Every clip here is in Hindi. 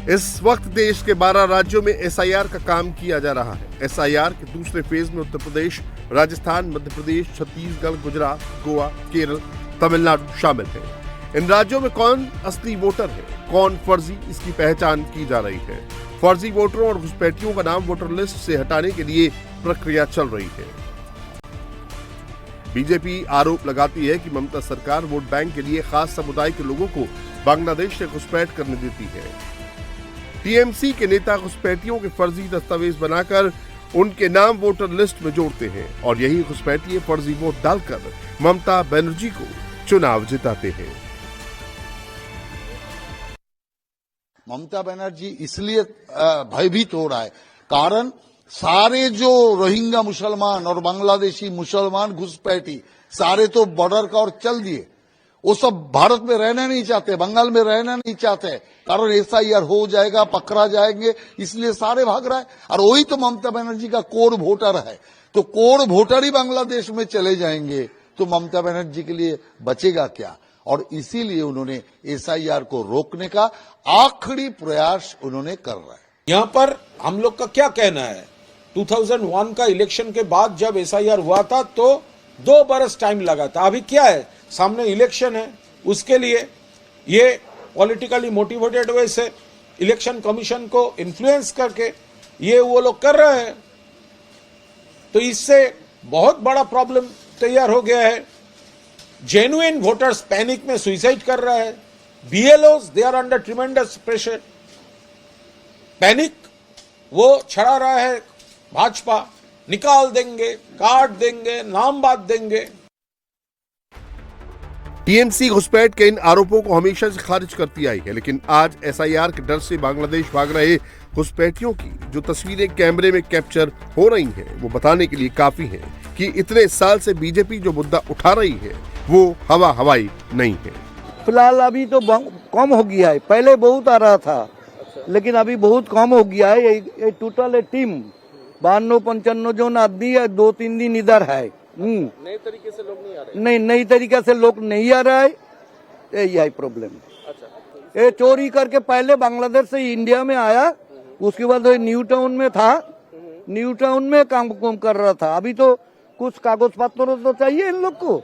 इस वक्त देश के 12 राज्यों में एसआईआर का काम किया जा रहा है। एसआईआर के दूसरे फेज में उत्तर प्रदेश, राजस्थान, मध्य प्रदेश, छत्तीसगढ़, गुजरात, गोवा, केरल, तमिलनाडु शामिल है। इन राज्यों में कौन असली वोटर है, कौन फर्जी, इसकी पहचान की जा रही है। फर्जी वोटरों और घुसपैठियों का नाम वोटर लिस्ट से हटाने के लिए प्रक्रिया चल रही है। बीजेपी आरोप लगाती है कि ममता सरकार वोट बैंक के लिए खास समुदाय के लोगों को बांग्लादेश से घुसपैठ करने देती है। टीएमसी के नेता घुसपैठियों के फर्जी दस्तावेज बनाकर उनके नाम वोटर लिस्ट में जोड़ते हैं और यही घुसपैठिए फर्जी वोट डालकर ममता बनर्जी को चुनाव जिताते हैं। ममता बनर्जी इसलिए भयभीत हो रहा है, कारण सारे जो रोहिंग्या मुसलमान और बांग्लादेशी मुसलमान घुसपैठी सारे तो बॉर्डर का और चल दिए। वो सब भारत में रहना नहीं चाहते, बंगाल में रहना नहीं चाहते, कारण एसआईआर हो जाएगा, पकड़ा जाएंगे, इसलिए सारे भाग रहा है। और वही तो ममता बनर्जी का कोर वोटर है, तो कोर वोटर ही बांग्लादेश में चले जाएंगे तो ममता बनर्जी के लिए बचेगा क्या। और इसीलिए उन्होंने एसआईआर को रोकने का आखिरी प्रयास उन्होंने कर रहा है। यहाँ पर हम लोग का क्या कहना है, 2001 का इलेक्शन के बाद जब एसआईआर हुआ था तो 2 बरस टाइम लगा था। अभी क्या है, सामने इलेक्शन है, उसके लिए ये पॉलिटिकली मोटिवेटेड वे से इलेक्शन कमीशन को इन्फ्लुएंस करके ये वो लोग कर रहे हैं, तो इससे बहुत बड़ा प्रॉब्लम तैयार हो गया है। जेन्युइन वोटर्स पैनिक में सुसाइड कर रहे हैं। BLOs they are under tremendous pressure. Panic वो छड़ा रहा है, भाजपा निकाल देंगे, काट देंगे, नाम बात देंगे। टीएमसी घुसपैठ के इन आरोपों को हमेशा से खारिज करती आई है, लेकिन आज एसआईआर के डर से बांग्लादेश भाग रहे घुसपैठियों की जो तस्वीरें कैमरे में कैप्चर हो रही हैं, वो बताने के लिए काफी हैं कि इतने साल से बीजेपी जो मुद्दा उठा रही है वो हवाई नहीं है। फिलहाल अभी तो कम हो गया है, पहले बहुत आ रहा था, लेकिन अभी बहुत कम हो गया है। ये टोटल टीम 92-95 जन आदमी है, 2-3 दिन इधर है। नए तरीके से लोग नहीं आ रहे, नई तरीके से लोग नहीं आ रहा है, यही है प्रॉब्लम। अच्छा, ये चोरी करके पहले बांग्लादेश से इंडिया में आया, उसके बाद न्यू टाउन में था, न्यू टाउन में काम कर रहा था। अभी तो कुछ कागज पत्र तो चाहिए इन लोग को,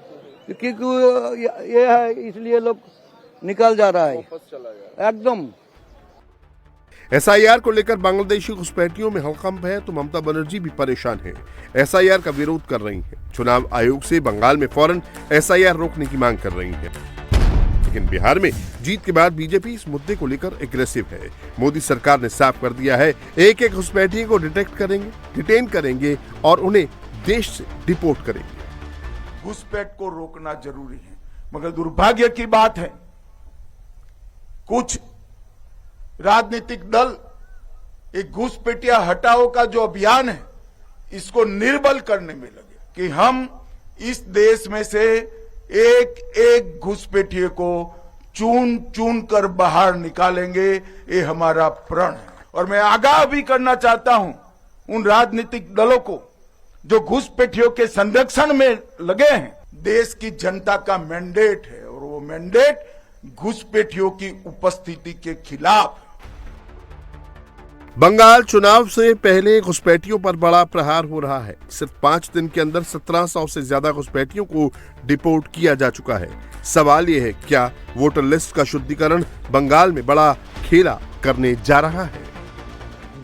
क्योंकि ये है, इसलिए लोग निकल जा रहा है एकदम। एसआईआर को लेकर बांग्लादेशी घुसपैठियों में हड़कंप है तो ममता बनर्जी भी परेशान है, एसआईआर का विरोध कर रही हैं। चुनाव आयोग से बंगाल में फौरन एसआईआर रोकने की मांग कर रही हैं। लेकिन बिहार में जीत के बाद बीजेपी इस मुद्दे को लेकर एग्रेसिव है। मोदी सरकार ने साफ कर दिया है, एक एक घुसपैठी को डिटेक्ट करेंगे, डिटेन करेंगे और उन्हें देश से डिपोर्ट करेंगे। घुसपैठ को रोकना जरूरी है, मगर दुर्भाग्य की बात है कुछ राजनीतिक दल एक घुसपैठिया हटाओ का जो अभियान है इसको निर्बल करने में लगे कि हम इस देश में से एक एक घुसपैठिए को चुन चुन कर बाहर निकालेंगे, ये हमारा प्रण है। और मैं आगाह भी करना चाहता हूं उन राजनीतिक दलों को जो घुसपैठियों के संरक्षण में लगे हैं। देश की जनता का मैंडेट है और वो मैंडेट घुसपैठियों की उपस्थिति के खिलाफ। बंगाल चुनाव से पहले घुसपैठियों पर बड़ा प्रहार हो रहा है। सिर्फ 5 दिन के अंदर 1700 से ज्यादा घुसपैठियों को डिपोर्ट किया जा चुका है। सवाल यह है, क्या वोटर लिस्ट का शुद्धिकरण बंगाल में बड़ा खेला करने जा रहा है?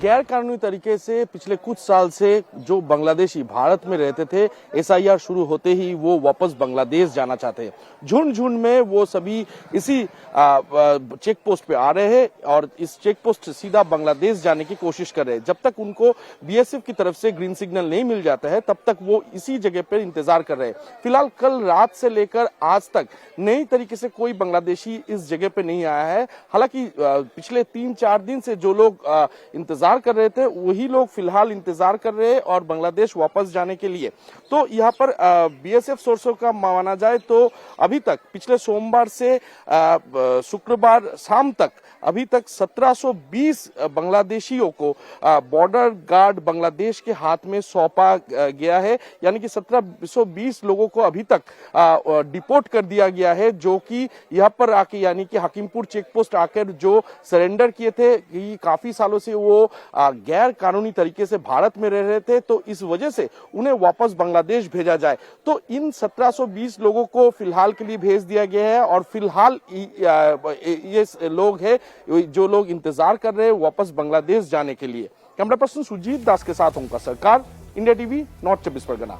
गैर कानूनी तरीके से पिछले कुछ साल से जो बांग्लादेशी भारत में रहते थे, एसआईआर शुरू होते ही वो वापस बांग्लादेश जाना चाहते हैं। झुंड झुंड में वो सभी इसी चेक पोस्ट पे आ रहे हैं और इस चेक पोस्ट से सीधा बांग्लादेश जाने की कोशिश कर रहे हैं। जब तक उनको बीएसएफ की तरफ से ग्रीन सिग्नल नहीं मिल जाता है तब तक वो इसी जगह पर इंतजार कर रहे हैं। फिलहाल कल रात से लेकर आज तक नई तरीके से कोई बांग्लादेशी इस जगह पे नहीं आया है। हालांकि पिछले 3-4 दिन से जो लोग इंतजार इंतजार कर रहे थे वही लोग फिलहाल इंतजार कर रहे हैं और बांग्लादेश वापस जाने के लिए। तो यहाँ पर बीएसएफ सोर्सों का माना जाए तो अभी तक पिछले सोमवार से शुक्रवार शाम तक अभी तक 1720 बांग्लादेशियों को बॉर्डर गार्ड बांग्लादेश के हाथ में सौंपा गया है, यानी कि 1720 लोगों को अभी तक डिपोर्ट कर दिया गया है, जो कि यहाँ पर आके यानी कि हकीमपुर चेक पोस्ट आकर जो सरेंडर किए थे कि काफी सालों से वो गैर कानूनी तरीके से भारत में रह रहे थे, तो इस वजह से उन्हें वापस बांग्लादेश भेजा जाए। तो इन 1720 लोगों को फिलहाल के लिए भेज दिया गया है और फिलहाल ये लोग हैं जो लोग इंतजार कर रहे हैं वापस बांग्लादेश जाने के लिए। कैमरा पर्सन सुजीत दास के साथ ओंकार सरकार, इंडिया टीवी, नॉर्थ 24 परगना।